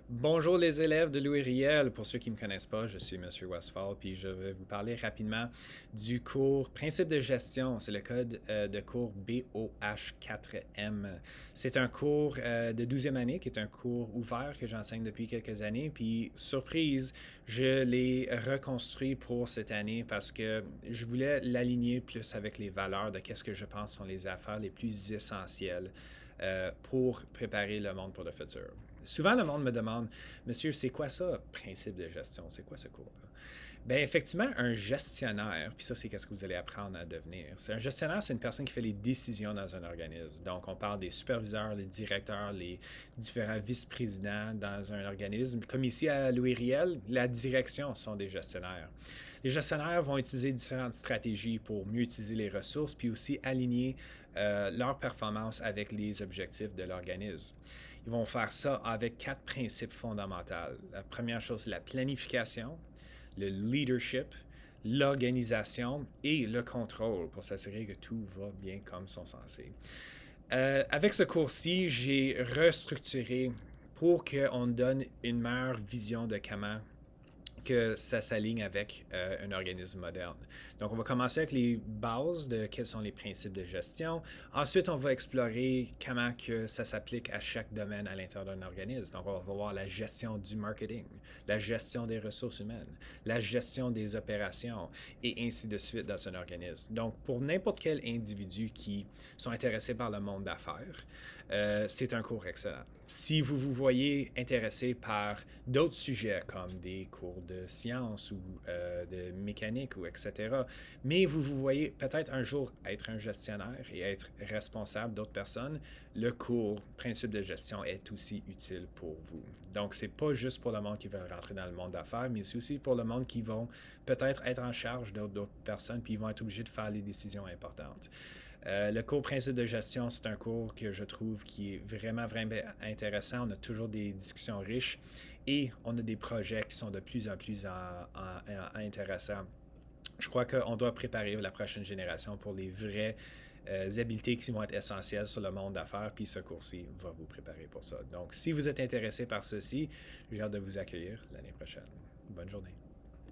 Bonjour les élèves de Louis Riel. Pour ceux qui ne me connaissent pas, je suis Monsieur Westphal, puis je vais vous parler rapidement du cours Principe de gestion. C'est le code de cours BOH4M. C'est un cours de 12e année qui est un cours ouvert que j'enseigne depuis quelques années. Puis, surprise, je l'ai reconstruit pour cette année parce que je voulais l'aligner plus avec les valeurs de qu'est-ce que je pense sont les affaires les plus essentielles pour préparer le monde pour le futur. Souvent, le monde me demande, Monsieur, c'est quoi ça, principe de gestion? C'est quoi ce cours-là? Bien, effectivement, un gestionnaire, puis ça, c'est qu'est-ce que vous allez apprendre à devenir. Un gestionnaire, c'est une personne qui fait les décisions dans un organisme. Donc, on parle des superviseurs, les directeurs, les différents vice-présidents dans un organisme. Comme ici à Louis Riel, la direction sont des gestionnaires. Les gestionnaires vont utiliser différentes stratégies pour mieux utiliser les ressources, puis aussi aligner leur performance avec les objectifs de l'organisme. Ils vont faire ça avec 4 principes fondamentaux. La première chose, c'est la planification, le leadership, l'organisation et le contrôle pour s'assurer que tout va bien comme sont censés. Avec ce cours-ci, j'ai restructuré pour qu'on donne une meilleure vision de comment que ça s'aligne avec un organisme moderne. Donc, on va commencer avec les bases de quels sont les principes de gestion. Ensuite, on va explorer comment que ça s'applique à chaque domaine à l'intérieur d'un organisme. Donc, on va voir la gestion du marketing, la gestion des ressources humaines, la gestion des opérations et ainsi de suite dans un organisme. Donc, pour n'importe quel individu qui sont intéressés par le monde d'affaires, c'est un cours excellent. Si vous vous voyez intéressé par d'autres sujets comme des cours de sciences ou de mécanique ou etc., mais vous vous voyez peut-être un jour être un gestionnaire et être responsable d'autres personnes, le cours Principe de gestion est aussi utile pour vous. Donc, c'est pas juste pour le monde qui veut rentrer dans le monde d'affaires, mais c'est aussi pour le monde qui vont peut-être être en charge d'autres personnes puis ils vont être obligés de faire les décisions importantes. Le cours Principe de gestion, c'est un cours que je trouve qui est vraiment intéressant. On a toujours des discussions riches et on a des projets qui sont de plus en plus intéressants. Je crois qu'on doit préparer la prochaine génération pour les vraies habiletés qui vont être essentielles sur le monde d'affaires, puis ce cours-ci va vous préparer pour ça. Donc, si vous êtes intéressé par ceci, j'ai hâte de vous accueillir l'année prochaine. Bonne journée.